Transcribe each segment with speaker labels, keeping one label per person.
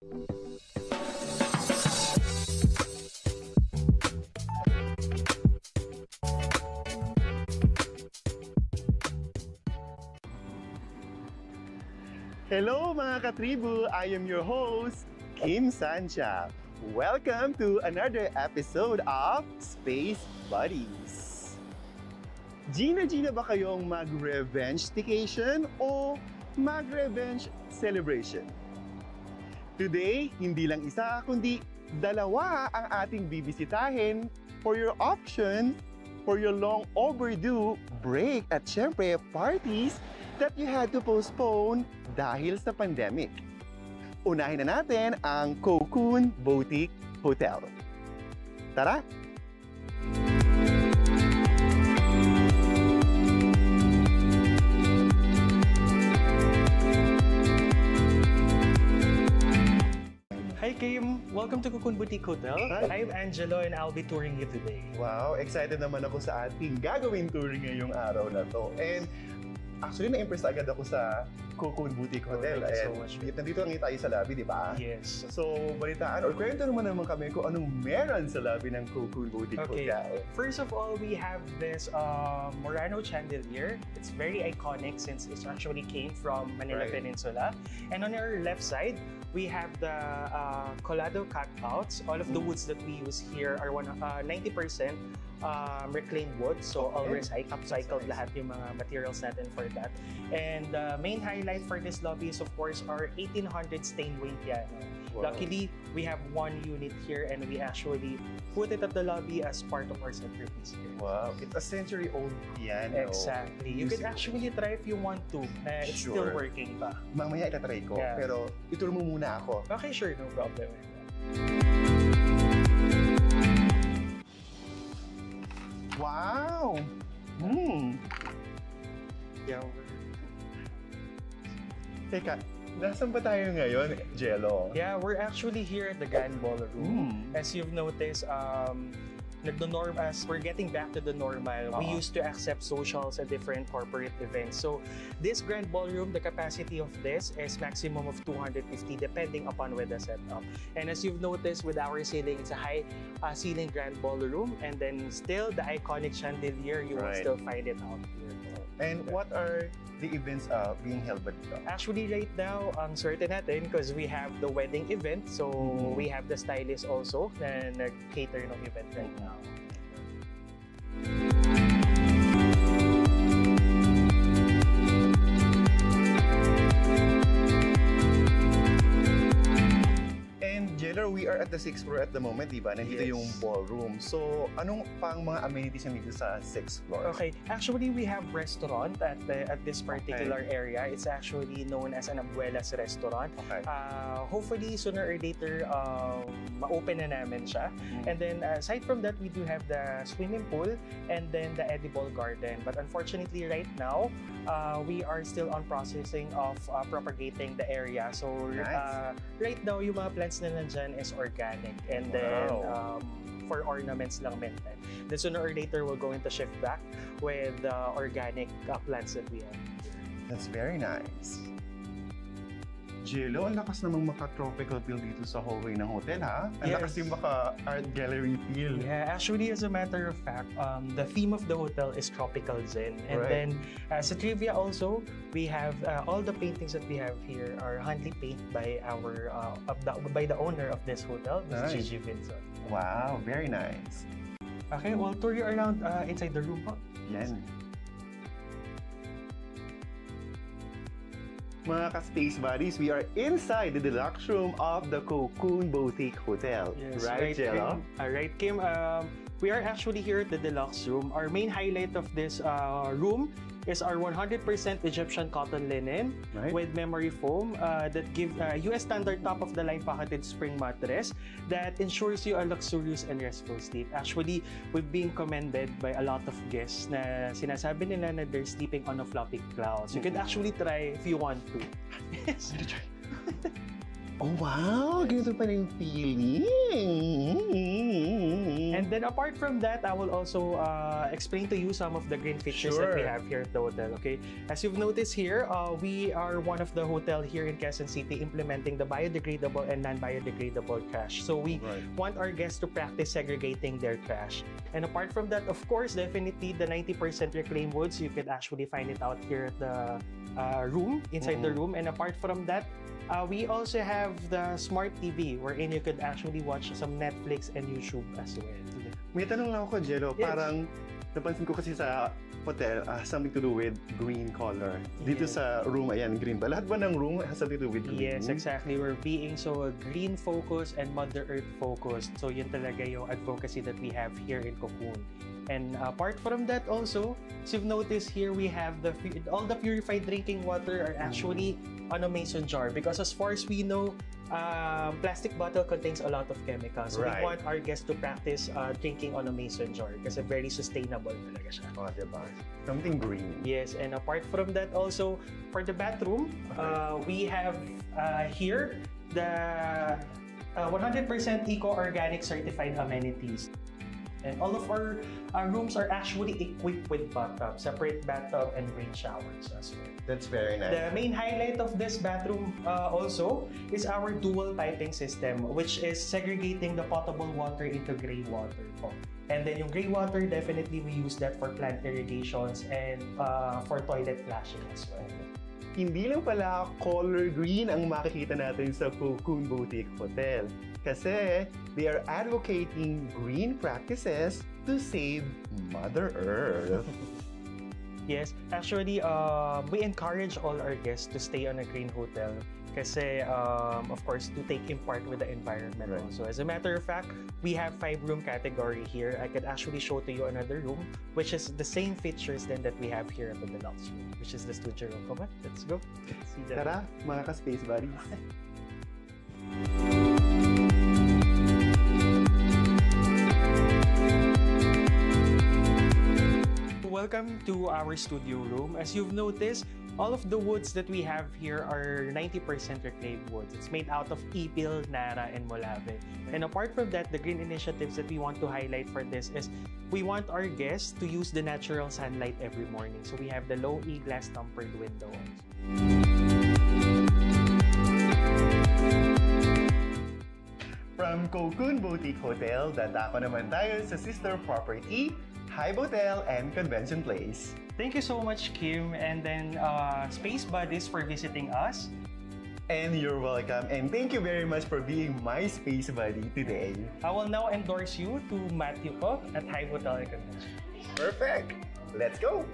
Speaker 1: Hello mga Katribu! I am your host, Kim Sancha. Welcome to another episode of Space Buddies. Gina ba kayong mag-revenge staycation o mag-revenge celebration? Today, hindi lang isa kundi dalawa ang ating bibisitahin for your options for your long overdue break at syempre parties that you had to postpone dahil sa pandemic. Unahin na natin ang Cocoon Boutique Hotel. Tara!
Speaker 2: Hi Kim! Welcome to Cocoon Boutique Hotel.
Speaker 1: Hi.
Speaker 2: I'm Angelo and I'll be touring you today.
Speaker 1: Wow, excited naman ako sa ating gagawin touring ngayong araw na to. And actually, na-impress agad ako sa Cocoon Boutique Hotel.
Speaker 2: Thank you so much.
Speaker 1: Nandito lang tayo sa lobby, di ba?
Speaker 2: Yes.
Speaker 1: So, balitaan or kwento naman kami kung anong meron sa lobby ng Cocoon Boutique Hotel.
Speaker 2: First of all, we have this Murano chandelier. It's very iconic since it actually came from Manila Peninsula. And on our left side, we have the Colado cutouts. All of the woods that we use here are 90% reclaimed wood. So all upcycled lahat yung mga materials natin for that. And the main highlight for this lobby is of course our 1800 stained wing piano. Wow. Luckily, we have one unit here and we actually put it at the lobby as part of our centerpiece here.
Speaker 1: Wow, it's a century-old piano.
Speaker 2: Exactly. You can actually try if you want to. It's still working pa.
Speaker 1: Mamaya itatry ko, pero ituro mo muna ako.
Speaker 2: Okay, sure. No problem.
Speaker 1: Wow!
Speaker 2: Yeah.
Speaker 1: Teka, nasan ba tayo ngayon, Jello?
Speaker 2: Yeah, we're actually here at the Grand Ballroom. As you've noticed, as we're getting back to the normal, we used to accept socials at different corporate events. So this Grand Ballroom, the capacity of this is maximum of 250 depending upon with the setup. And as you've noticed with our ceiling, it's a high ceiling Grand Ballroom, and then still the iconic chandelier, you will still find it out here.
Speaker 1: And what are the events being held by dito?
Speaker 2: Actually, right now, ang swerte natin because we have the wedding event. So, we have the stylist also na nag-cater ng event right now.
Speaker 1: We are at the 6th floor at the moment, di ba? Nandito yung ballroom. So, anong pang mga amenities nandito sa 6th floor?
Speaker 2: Okay. Actually, we have restaurant at this particular area. It's actually known as an Abuela's restaurant.
Speaker 1: Okay.
Speaker 2: Hopefully, sooner or later, ma-open na namin siya. And then, aside from that, we do have the swimming pool and then the edible garden. But unfortunately, right now, we are still on processing of propagating the area. So, right now, yung mga plants na nandyan is organic, and then for ornaments lang maintain. Then sooner or later we're going to shift back with organic plants that we have here.
Speaker 1: That's very nice. Jello, ang lakas namang maka-tropical feel dito sa hallway ng hotel, ha? Ang lakas yung maka-art gallery feel.
Speaker 2: Yeah, actually, as a matter of fact, the theme of the hotel is Tropical Zen. And then, sa trivia also, we have all the paintings that we have here are handly painted by by the owner of this hotel, Ms. Gigi Vincent.
Speaker 1: Wow, very nice.
Speaker 2: Okay, we'll tour you around inside the room.
Speaker 1: Yan. Mga ka-Space Buddies, we are inside the deluxe room of the Cocoon Boutique Hotel.
Speaker 2: Yes,
Speaker 1: right, Jello?
Speaker 2: Right, Kim. We are actually here at the deluxe room. Our main highlight of this room is our 100% Egyptian cotton linen with memory foam that give US standard top-of-the-line pocketed spring mattress that ensures you a luxurious and restful sleep. Actually, we've been commended by a lot of guests na sinasabi nila na they're sleeping on a floppy cloud. So you can actually try if you want to. Yes.
Speaker 1: Oh wow! Ganito pa rin yung feeling!
Speaker 2: And then apart from that, I will also explain to you some of the green features that we have here at the hotel. Okay, as you've noticed here, we are one of the hotel here in Quezon City implementing the biodegradable and non-biodegradable trash. So we want our guests to practice segregating their trash. And apart from that, of course, definitely the 90% reclaimed woods, you could actually find it out here at the room, inside the room. And apart from that, we also have the smart TV wherein you could actually watch some Netflix and YouTube as well.
Speaker 1: May tanong lang ako, Jello. Parang napansin ko kasi sa hotel, something to do with green color. Dito sa room, ayan, green ba? Lahat ba ng room has something to do with green?
Speaker 2: Yes, exactly. We're being so green focused and Mother Earth focused. So yun talaga yung advocacy that we have here in Cocoon. And apart from that also, as you've noticed here, we have all the purified drinking water are actually on a mason jar because as far as we know, plastic bottle contains a lot of chemicals. So we want our guests to practice drinking on a mason jar kasi very sustainable talaga siya.
Speaker 1: Oh, diba? Something green.
Speaker 2: Yes, and apart from that also, for the bathroom, we have here the 100% eco-organic certified amenities. And all of our rooms are actually equipped with bathtub, separate bathtub and rain showers as well.
Speaker 1: That's very nice.
Speaker 2: The main highlight of this bathroom also is our dual piping system, which is segregating the potable water into gray water. And then yung gray water, definitely we use that for plant irrigations and for toilet flushing as well.
Speaker 1: Hindi lang pala color green ang makikita natin sa Cocoon Boutique Hotel. Kasi they are advocating green practices to save Mother Earth.
Speaker 2: Yes, actually, we encourage all our guests to stay on a green hotel kasi, of course, to take in part with the environment also. As a matter of fact, we have 5-room category here. I could actually show to you another room, which is the same features then that we have here at the deluxe room, which is the studio room. Come on, let's go. Let's see that.
Speaker 1: Tara, mga ka-space buddies.
Speaker 2: Welcome to our studio room. As you've noticed, all of the woods that we have here are 90% reclaimed woods. It's made out of ipil, nara, and molave. And apart from that, the green initiatives that we want to highlight for this is we want our guests to use the natural sunlight every morning. So we have the low E glass tempered windows.
Speaker 1: From Cocoon Boutique Hotel, dadako naman tayo sa sister property, Hive Hotel and Convention Place.
Speaker 2: Thank you so much, Kim, and then Space Buddies for visiting us.
Speaker 1: And you're welcome. And thank you very much for being my space buddy today.
Speaker 2: I will now endorse you to Matthew po at Hive Hotel and Convention.
Speaker 1: Perfect. Let's go.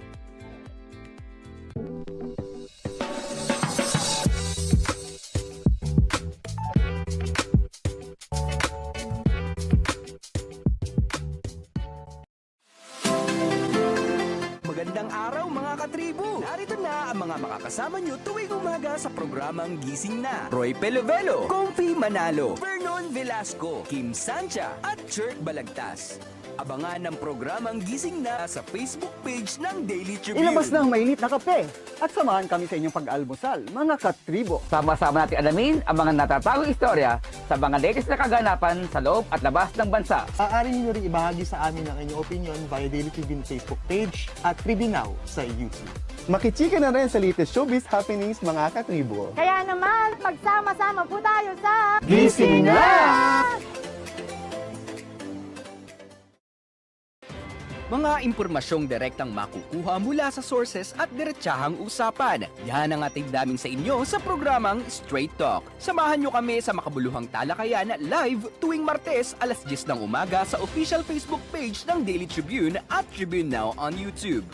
Speaker 3: Magandang araw mga katribu! Narito na ang mga makakasama nyo tuwing umaga sa programang Gising Na. Roy Pelovelo, Comfy Manalo, Vernon Velasco, Kim Sancha at Chirk Balagtas. Abangan ang programang Gising Na sa Facebook page ng Daily Tribune.
Speaker 4: Ilabas na ang mainit na kape at samahan kami sa inyong pag-almusal, mga katribo.
Speaker 5: Sama-sama natin alamin ang mga natatagong istorya sa mga latest na kaganapan sa loob at labas ng bansa.
Speaker 6: Maaari niyo rin ibahagi sa amin ang inyong opinion via Daily Tribune Facebook page at Tribune Now sa YouTube.
Speaker 1: Makichika na rin sa latest showbiz happenings, mga katribo.
Speaker 7: Kaya naman, magsama-sama po tayo sa
Speaker 1: Gising Na!
Speaker 3: Mga impormasyong direktang makukuha mula sa sources at diretsahang usapan. Yan ang ating daming sa inyo sa programang Straight Talk. Samahan nyo kami sa makabuluhang talakayan live tuwing Martes alas 10 ng umaga sa official Facebook page ng Daily Tribune at Tribune Now on YouTube.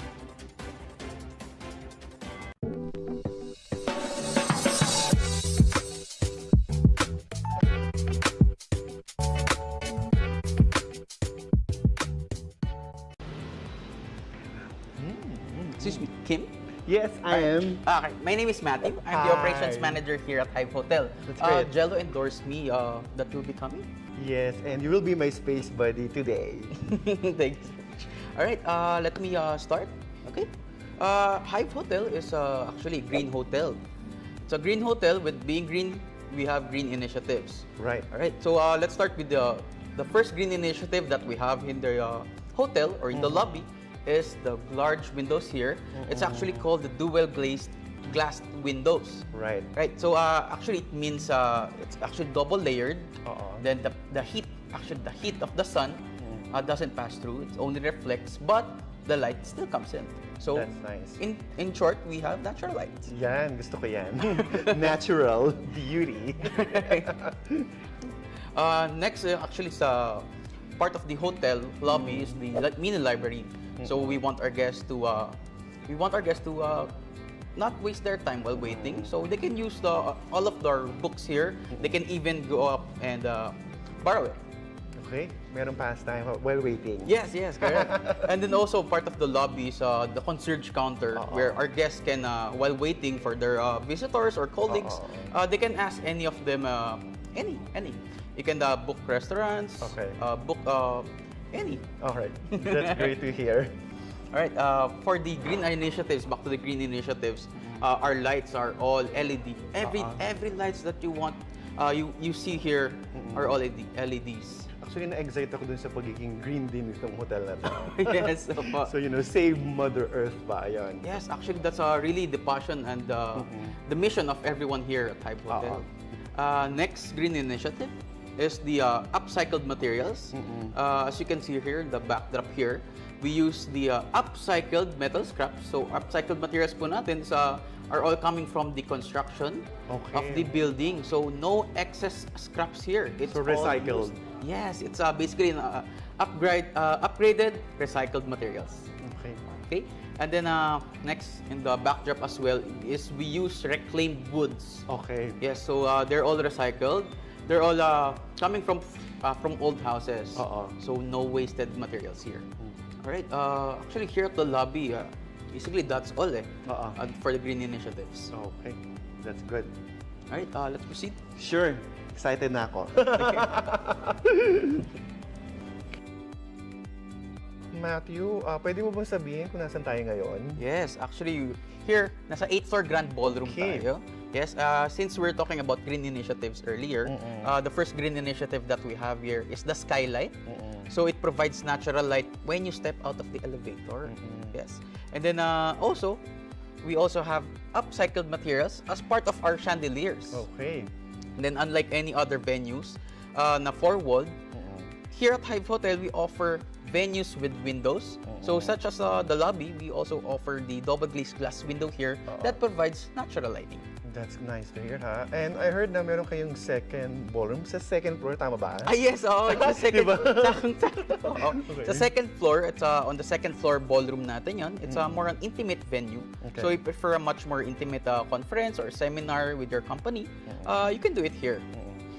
Speaker 8: Excuse me, Kim?
Speaker 1: Yes, I am.
Speaker 8: Okay, my name is Matthew. I'm the
Speaker 1: Hi.
Speaker 8: operations manager here at Hive Hotel.
Speaker 1: That's great.
Speaker 8: Jello endorsed me that you'll be coming.
Speaker 1: Yes, and you will be my space buddy today.
Speaker 8: Thank you so much. Alright, let me start. Okay. Hive Hotel is actually a green hotel. It's a green hotel. With being green, we have green initiatives.
Speaker 1: Right.
Speaker 8: Alright, so let's start with the the first green initiative that we have in the hotel or in the lobby is the large windows here. It's actually called the dual glazed glass windows.
Speaker 1: Right.
Speaker 8: Right. So actually it means it's actually double layered. Then the heat, actually the heat of the sun doesn't pass through. It only reflects, but the light still comes in. So
Speaker 1: That's nice.
Speaker 8: in short, we have natural light.
Speaker 1: Yan, gusto ko yan. Natural beauty.
Speaker 8: Next, actually, sa part of the hotel lobby is the mini library. So we want our guests to not waste their time while waiting. So they can use all of their books here. They can even go up and borrow it.
Speaker 1: Okay, meron pastime while waiting.
Speaker 8: Yes, correct. And then also part of the lobby is the concierge counter where our guests can, while waiting for their visitors or colleagues, they can ask any of them, any. You can book restaurants, book any.
Speaker 1: All right, that's great to hear.
Speaker 8: All right, for the green initiatives, back to the green initiatives, our lights are all LED. Every lights that you want, you see here are all LEDs.
Speaker 1: Actually, na-excite ako dun sa pagiging green din itong hotel na to.
Speaker 8: Yes, opo.
Speaker 1: So, save Mother Earth ba? Ayun.
Speaker 8: Yes, actually, that's really the passion and the mission of everyone here at Hive Hotel. Next green initiative is the upcycled materials. As you can see here, the backdrop here, we use the upcycled metal scraps. So, upcycled materials po natin are all coming from the construction of the building. So, no excess scraps here. It's
Speaker 1: So,
Speaker 8: all
Speaker 1: recycled.
Speaker 8: used. Yes, it's basically upgraded recycled materials. Okay. And then next in the backdrop as well is we use reclaimed woods.
Speaker 1: Okay.
Speaker 8: Yes, so they're all recycled. They're all coming from old houses. So no wasted materials here. All right. Actually, here at the lobby, basically that's all for the green initiatives.
Speaker 1: Okay, that's good.
Speaker 8: All right. Let's proceed.
Speaker 1: Sure. Excited na ako. Matthew, pwede mo bang sabihin kung nasan tayo ngayon?
Speaker 8: Yes, actually, here, nasa 8th floor Grand Ballroom tayo. Yes, since we're talking about green initiatives earlier, the first green initiative that we have here is the skylight. So it provides natural light when you step out of the elevator. Yes, and then also, we also have upcycled materials as part of our chandeliers.
Speaker 1: Okay.
Speaker 8: And then unlike any other venues na four-walled, here at Hive Hotel, we offer venues with windows. So such as the lobby, we also offer the double glazed glass window here that provides natural lighting.
Speaker 1: That's nice to hear, ha? And I heard na meron kayong second ballroom sa second floor, tama ba?
Speaker 8: Yes, the second,
Speaker 1: Diba?
Speaker 8: Okay. Sa second floor, it's on the second floor ballroom natin yon. It's more an intimate venue.
Speaker 1: Okay.
Speaker 8: So you prefer a much more intimate conference or seminar with your company, you can do it here.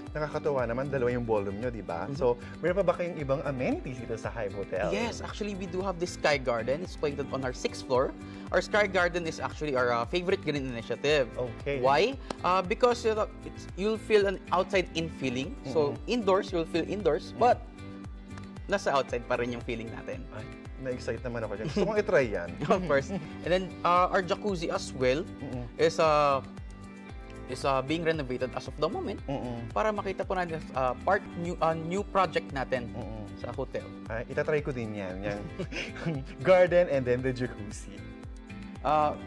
Speaker 1: Nakakatuwa naman, dalawa yung ballroom nyo, di ba? So, meron pa ba kayong ibang amenities dito sa Hive Hotel?
Speaker 8: Yes, actually, we do have the Sky Garden. It's located on our 6th floor. Our Sky Garden is actually our favorite green initiative.
Speaker 1: Okay.
Speaker 8: Why? Because you'll feel an outside-in feeling. So, indoors, you'll feel indoors, but nasa outside pa rin yung feeling natin.
Speaker 1: Ay, na-excite naman ako dyan. Gusto kong itry yan.
Speaker 8: Of course. And then, our jacuzzi as well is being renovated as of the moment para makita po natin new project natin sa hotel.
Speaker 1: Ay, itatry ko din yan. Yung garden and then the jacuzzi.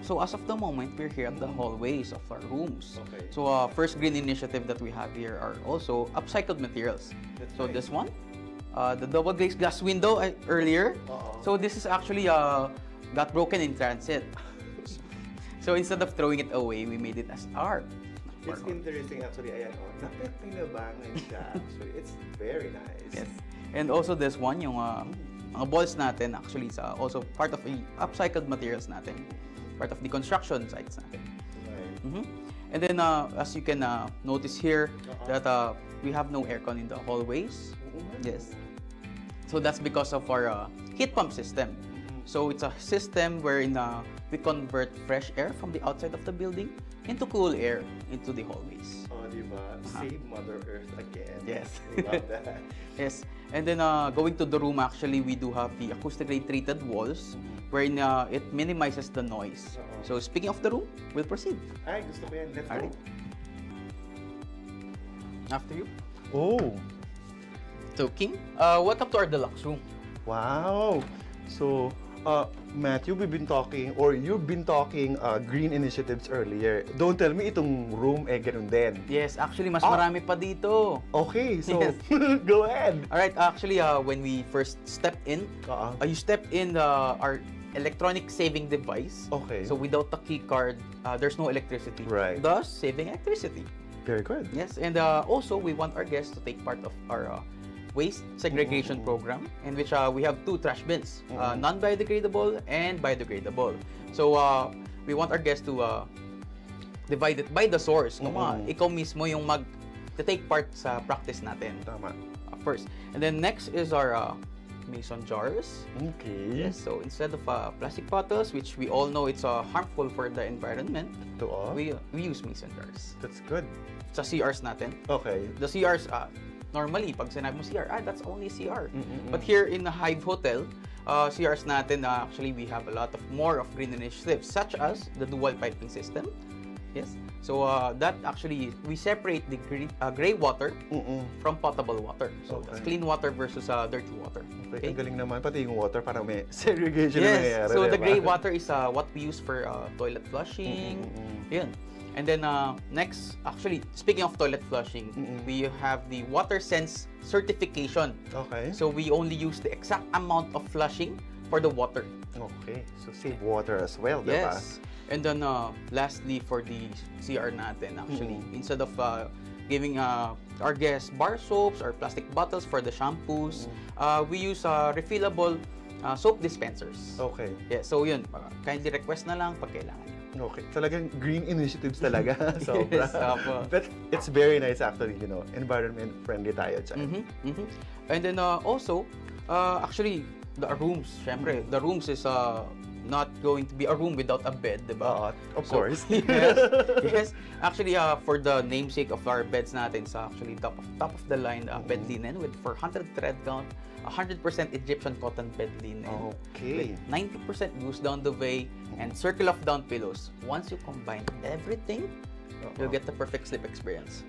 Speaker 8: So as of the moment, we're here at the hallways of our rooms.
Speaker 1: Okay.
Speaker 8: So first green initiative that we have here are also upcycled materials. So this one, the double glazed glass window earlier. So this is actually got broken in transit. So instead of throwing it away, we made it as art.
Speaker 1: It's interesting actually, ayan napapinabangan siya actually. It's very nice.
Speaker 8: Yes. And also this one, yung mga balls natin actually is also part of the upcycled materials natin. Part of the construction sites natin.
Speaker 1: Right.
Speaker 8: And then as you can notice here that we have no aircon in the hallways. Yes. So that's because of our heat pump system. So it's a system wherein we convert fresh air from the outside of the building into cool air into the hallways.
Speaker 1: Oh, di ba? Save Mother Earth again.
Speaker 8: Yes.
Speaker 1: Love that.
Speaker 8: Yes. And then going to the room, actually, we do have the acoustically treated walls wherein it minimizes the noise. So speaking of the room, we'll proceed.
Speaker 1: Ay, gusto ko yan. Let's go.
Speaker 8: Alright. After you.
Speaker 1: Oh!
Speaker 8: So So, Kim, welcome to our deluxe room.
Speaker 1: Wow! So, Matthew, we've been talking, or you've been talking green initiatives earlier. Don't tell me itong room ganun din.
Speaker 8: Yes, actually, mas marami pa dito.
Speaker 1: Okay, so
Speaker 8: Yes.
Speaker 1: go ahead.
Speaker 8: Alright, actually, when we first stepped in, you stepped in our electronic saving device.
Speaker 1: Okay.
Speaker 8: So, without the key card, there's no electricity.
Speaker 1: Right.
Speaker 8: Thus, saving electricity.
Speaker 1: Very good.
Speaker 8: Yes, and also, we want our guests to take part of our waste segregation program, in which we have 2 trash bins, non-biodegradable and biodegradable. So, we want our guests to divide it by the source. Ikaw mismo yung take part sa practice natin.
Speaker 1: Tama.
Speaker 8: First. And then next is our mason jars.
Speaker 1: Okay.
Speaker 8: Yes, so instead of plastic bottles, which we all know it's harmful for the environment, we use mason jars.
Speaker 1: That's good.
Speaker 8: Sa CRs natin.
Speaker 1: Okay.
Speaker 8: The CRs, normally, pag sinabi mo CR, that's only CR. But here in the Hive Hotel, CRs natin, actually, we have a lot of more of green initiatives, such as the dual piping system. Yes. So, that actually, we separate the gray water from potable water. So, that's clean water versus dirty water.
Speaker 1: Okay. Ang galing naman, pati yung water, parang may segregation na nangyayari.
Speaker 8: So, the
Speaker 1: diba?
Speaker 8: gray water is what we use for toilet flushing. Yun. And then next, actually, speaking of toilet flushing, we have the Water Sense certification.
Speaker 1: Okay.
Speaker 8: So we only use the exact amount of flushing for the water.
Speaker 1: Okay. So save water as well, diba?
Speaker 8: Yes. And then lastly, for the CR natin, actually, instead of giving our guests bar soaps or plastic bottles for the shampoos, we use refillable soap dispensers.
Speaker 1: Okay.
Speaker 8: Yeah, so yun, kindly request na lang pag kailangan.
Speaker 1: Okay. Talagang green initiatives talaga. Sobra.
Speaker 8: Yes, apo.
Speaker 1: But it's very nice actually, environment friendly tayo dyan.
Speaker 8: And then also, actually, the rooms, syempre, the rooms is not going to be a room without a bed, diba?
Speaker 1: Of course.
Speaker 8: Yes, yes. Actually, for the namesake of our beds natin, sa actually top of the line bed linen with 400 thread count, 100% Egyptian cotton bed linen.
Speaker 1: Okay.
Speaker 8: With 90% goose down duvet and circle of down pillows. Once you combine everything, you'll get the perfect sleep experience.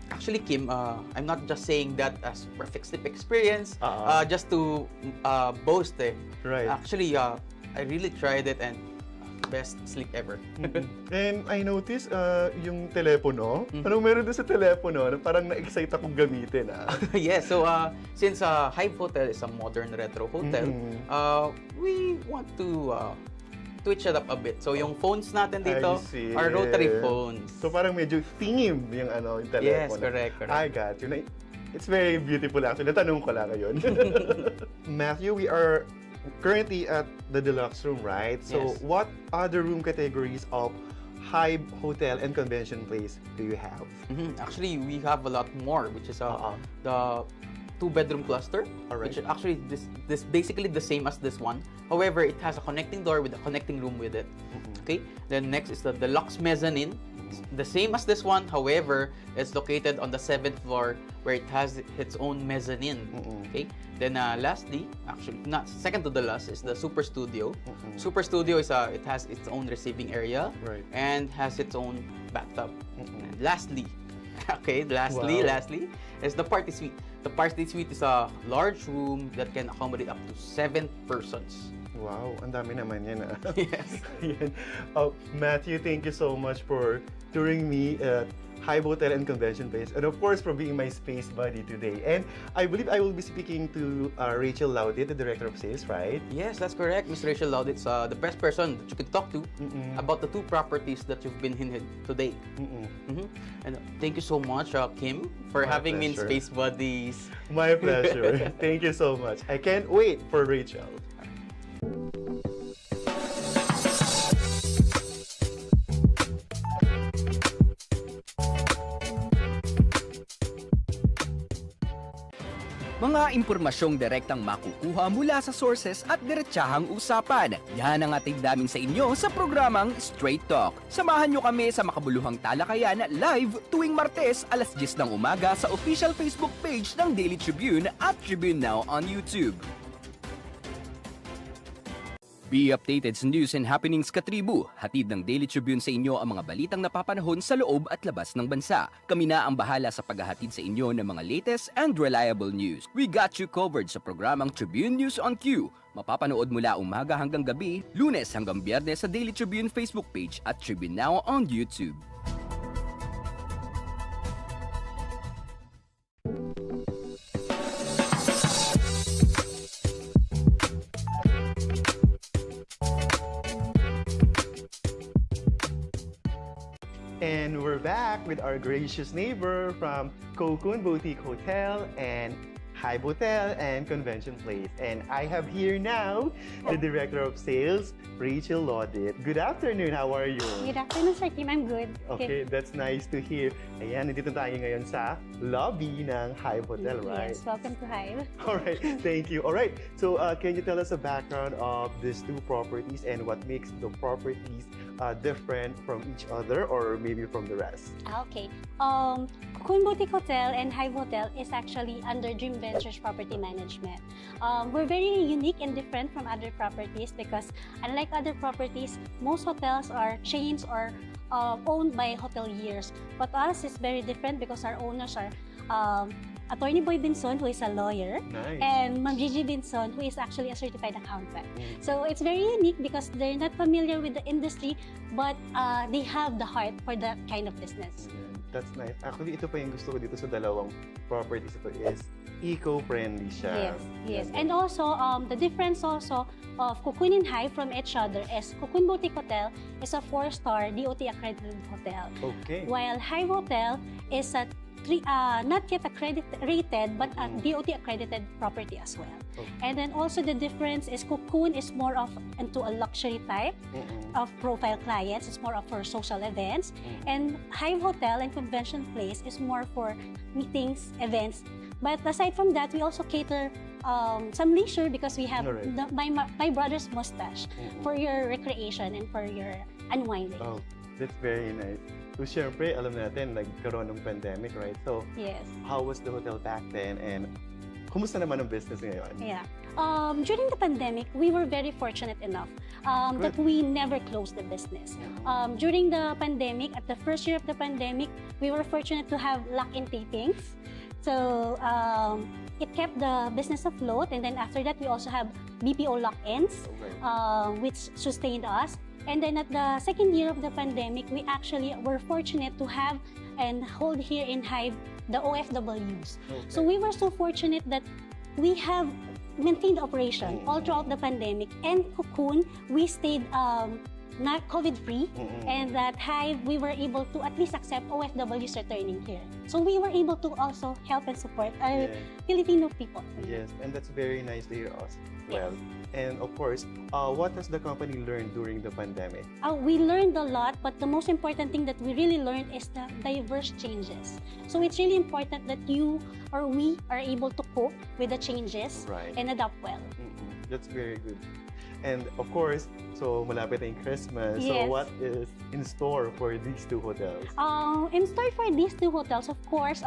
Speaker 8: Actually, Kim, I'm not just saying that as perfect sleep experience, just to boast.
Speaker 1: Right.
Speaker 8: Actually, I really tried it and best sleep ever.
Speaker 1: And I noticed yung telepono. Anong meron doon sa telepono? Parang na-excite akong gamitin.
Speaker 8: Yes, so since Hive Hotel is a modern retro hotel, we want to twitch it up a bit. So yung phones natin dito are rotary phones.
Speaker 1: So parang medyo theme yung yung telepono.
Speaker 8: Yes, correct.
Speaker 1: I got you. It's very beautiful actually. Natanong ko lang ngayon. Matthew, we are currently at the deluxe room, right? So
Speaker 8: Yes.
Speaker 1: what other room categories of Hive Hotel and Convention Place do you have?
Speaker 8: Actually, we have a lot more, which is the 2-bedroom cluster,
Speaker 1: Alright.
Speaker 8: which is actually this basically the same as this one. However, it has a connecting door with a connecting room with it. Okay. Then next is the deluxe mezzanine, the same as this one. However, it's located on the 7th floor where it has its own mezzanine. Okay. Then lastly, actually not second to the last, is the super studio. Super studio is it has its own receiving area and has its own bathtub. And lastly, lastly is the party suite. The party suite is a large room that can accommodate up to 7 persons.
Speaker 1: Wow, ang dami naman yan.
Speaker 8: Yes.
Speaker 1: Yan. Matthew, thank you so much for touring me at Hive Hotel and Convention Place, and of course for being my space buddy today. And I believe I will be speaking to Rachel Laudit, the Director of Sales, right?
Speaker 8: Yes, that's correct. Ms. Rachel Laudit is the best person that you can talk to about the 2 properties that you've been in today. And thank you so much, Kim, for having me in Space Buddies.
Speaker 1: My pleasure. Thank you so much. I can't wait for Rachel.
Speaker 3: Mga impormasyong direktang makukuha mula sa sources at diretsahang usapan. Yan ang ating daming sa inyo sa programang Straight Talk. Samahan nyo kami sa makabuluhang talakayan live tuwing Martes alas 10 ng umaga sa official Facebook page ng Daily Tribune at Tribune Now on YouTube. Be updated sa news and happenings Katribu. Hatid ng Daily Tribune sa inyo ang mga balitang napapanahon sa loob at labas ng bansa. Kami na ang bahala sa paghahatid sa inyo ng mga latest and reliable news. We got you covered sa programang Tribune News on Q. Mapapanood mula umaga hanggang gabi, Lunes hanggang Biyernes sa Daily Tribune Facebook page at Tribune Now on YouTube.
Speaker 1: And we're back with our gracious neighbor from Cocoon Boutique Hotel and Hive Hotel and Convention Place. And I have here now the Director of Sales, Rachel Lodit. Good afternoon, how are you?
Speaker 7: Good afternoon, Sir Kim. I'm good.
Speaker 1: Okay, that's nice to hear. Ayan, nandito tayo ngayon sa lobby ng Hive Hotel, right?
Speaker 7: Yes, welcome to Hive.
Speaker 1: All right, thank you. All right, so can you tell us a background of these two properties and what makes the properties different from each other or maybe from the rest?
Speaker 7: Okay. Cocoon Boutique Hotel and Hive Hotel is actually under Dream Ventures Property Management. We're very unique and different from other properties because unlike other properties, most hotels are chains or owned by hoteliers. But us is very different because our owners are Attorney Boy Binson, who is a lawyer,
Speaker 1: Nice.
Speaker 7: and Ma'am Gigi Binson, who is actually a certified accountant. So it's very unique because they're not familiar with the industry, but they have the heart for that kind of business.
Speaker 1: That's nice. Actually, ito pa yung gusto ko dito sa dalawang properties ito is eco-friendly siya.
Speaker 7: Yes, yes. And also, the difference also of Cocoon and Hive from each other is Cocoon Boutique Hotel is a 4-star DOT accredited hotel,
Speaker 1: Okay.
Speaker 7: while Hive Hotel is a not yet rated, but a DOT accredited property as well.
Speaker 1: Okay.
Speaker 7: And then also the difference is Cocoon is more of into a luxury type of profile clients. It's more of for social events. And Hive Hotel and Convention Place is more for meetings, events. But aside from that, we also cater some leisure because we have
Speaker 1: Alright.
Speaker 7: my brother's mustache for your recreation and for your unwinding.
Speaker 1: Oh, that's very nice. So, syempre, alam natin, nagkaroon ng pandemic, right? So,
Speaker 7: Yes.
Speaker 1: how was the hotel back then and kumusta naman ang business ngayon?
Speaker 7: Yeah. During the pandemic, we were very fortunate enough that we never closed the business. During the pandemic, at the first year of the pandemic, we were fortunate to have lock-in tapings. So it kept the business afloat. And then after that, we also have BPO lock-ins, which sustained us. And then at the second year of the pandemic, we actually were fortunate to have and hold here in Hive the OFWs. So we were so fortunate that we have maintained operation all throughout the pandemic. And Cocoon, we stayed not COVID-free, and that Hive, we were able to at least accept OFWs returning here. So we were able to also help and support our Filipino people.
Speaker 1: Yes, and that's very nice to hear us.
Speaker 7: Yes.
Speaker 1: Well, and of course, what has the company learned during the pandemic?
Speaker 7: We learned a lot, but the most important thing that we really learned is the diverse changes. So it's really important that you or we are able to cope with the changes and adapt well.
Speaker 1: That's very good. And of course, so malapit na yung Christmas. So
Speaker 7: Yes.
Speaker 1: what is in store for these two hotels?
Speaker 7: In store for these two hotels, of course,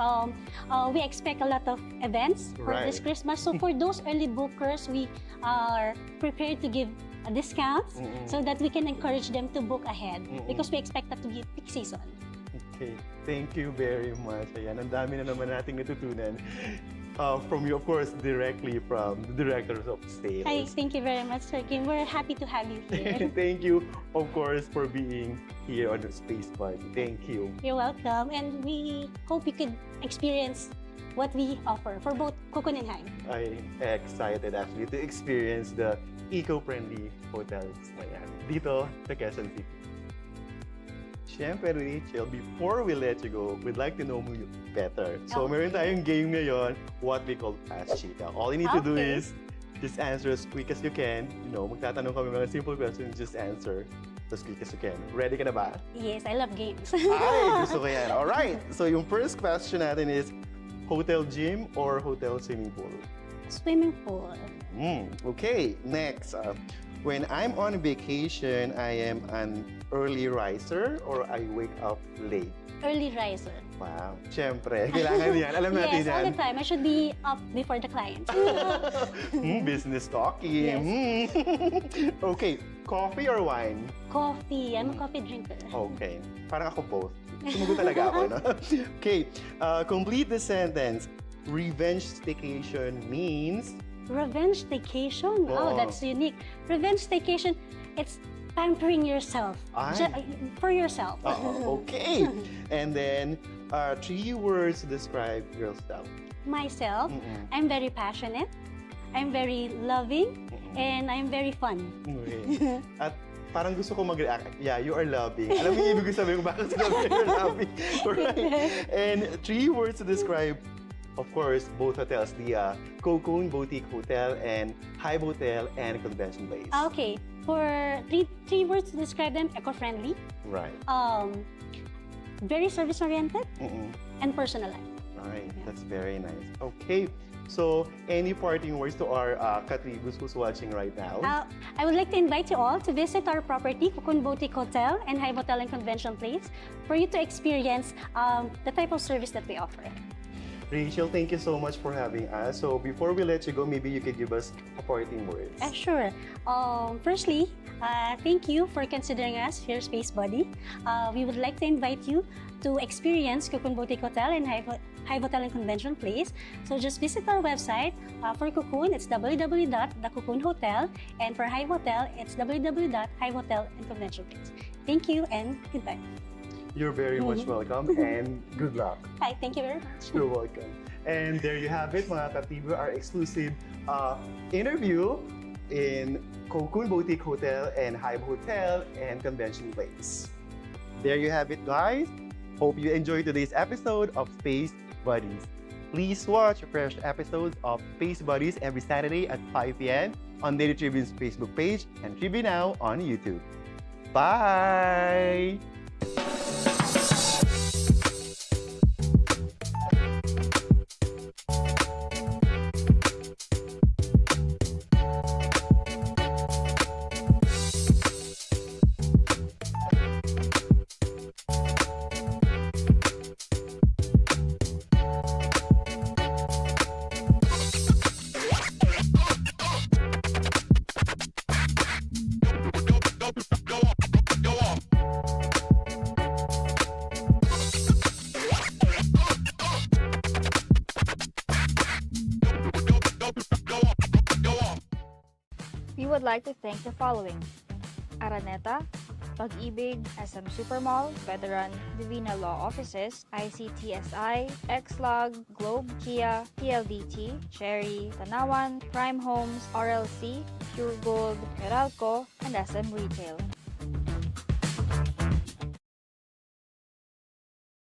Speaker 7: we expect a lot of events for this Christmas. So for those early bookers, we are prepared to give discounts so that we can encourage them to book ahead because we expect that to be peak season.
Speaker 1: Okay, thank you very much. Ayan, ang dami na naman nating natutunan. From you, of course, directly from the Directors of Sales.
Speaker 7: Hi, thank you very much, Sir Kim. We're happy to have you here.
Speaker 1: Thank you, of course, for being here on the Space Party. Thank you.
Speaker 7: You're welcome, and we hope you could experience what we offer for both Cocoon and Hive.
Speaker 1: I'm excited actually to experience the eco-friendly hotels na yan dito sa Quezon City. Siyempre, Rachel, before we let you go, we'd like to know you better. So, meron tayong game ngayon, what we call Fast Chika. All you need to do is just answer as quick as you can. You know, magtatanong kami mga simple questions, just answer as quick as you can. Ready ka na ba?
Speaker 7: Yes, I love games.
Speaker 1: Ay, gusto ko yan. Alright, so yung first question natin is, hotel gym or hotel swimming pool?
Speaker 7: Swimming pool.
Speaker 1: Okay, next. When I'm on vacation, I am an early riser or I wake up late?
Speaker 7: Early riser.
Speaker 1: Wow. Siyempre, kailangan yan. Alam natin
Speaker 7: Yes,
Speaker 1: yan.
Speaker 7: all the time. I should be up before the client.
Speaker 1: Business talking.
Speaker 7: Yes.
Speaker 1: Okay, coffee or wine?
Speaker 7: Coffee. I'm a coffee drinker.
Speaker 1: Okay. Parang ako both. Sumugot talaga ako, no? Okay, complete the sentence. Revenge staycation means...
Speaker 7: Revenge staycation?
Speaker 1: Oo.
Speaker 7: Oh, that's unique. Revenge staycation, it's pampering yourself.
Speaker 1: Ay.
Speaker 7: For yourself.
Speaker 1: Okay. And then, 3 words to describe yourself.
Speaker 7: Myself, I'm very passionate, I'm very loving, and I'm very fun.
Speaker 1: Okay. At parang gusto ko mag-react. Yeah, you are loving. Alam mo yung ibig sabihin ko bakit sinabi you're loving. Right? And 3 words to describe, of course, both hotels. The Cocoon Boutique Hotel and Hive Hotel and Convention Place.
Speaker 7: Okay, for three words to describe them, eco-friendly,
Speaker 1: Right.
Speaker 7: very service-oriented, and personalized.
Speaker 1: Right.
Speaker 7: Yeah.
Speaker 1: That's very nice. Okay. So, any parting words to our Katribus who's watching right now?
Speaker 7: I would like to invite you all to visit our property, Cocoon Boutique Hotel and Hive Hotel and Convention Place, for you to experience the type of service that we offer.
Speaker 1: Rachel, thank you so much for having us. So, before we let you go, maybe you could give us a parting words.
Speaker 7: Sure. Firstly, thank you for considering us your Space Buddy. We would like to invite you to experience Cocoon Boutique Hotel and Hive Hotel and Convention Place. So just visit our website. For Cocoon, it's www.thecocoonhotel, and for Hive Hotel, it's www.hivehotelandconventionplace. Thank you and goodbye.
Speaker 1: You're very much welcome and good luck.
Speaker 7: Hi, thank you very much.
Speaker 1: You're welcome. And there you have it, mga Katribu, our exclusive interview in Cocoon Boutique Hotel and Hive Hotel and Convention Place. There you have it, guys. Hope you enjoyed today's episode of Space Buddies. Please watch fresh episodes of Space Buddies every Saturday at 5 p.m. on Daily Tribune's Facebook page and Tribune Now on YouTube. Bye!
Speaker 9: We would like to thank the following: Araneta, Pag-ibig, SM Supermall, Veteran, Divina Law Offices, ICTSI, Xlog, Globe, Kia, PLDT, Cherry, Tanawan, Prime Homes, RLC, Pure Gold, Meralco, and SM Retail.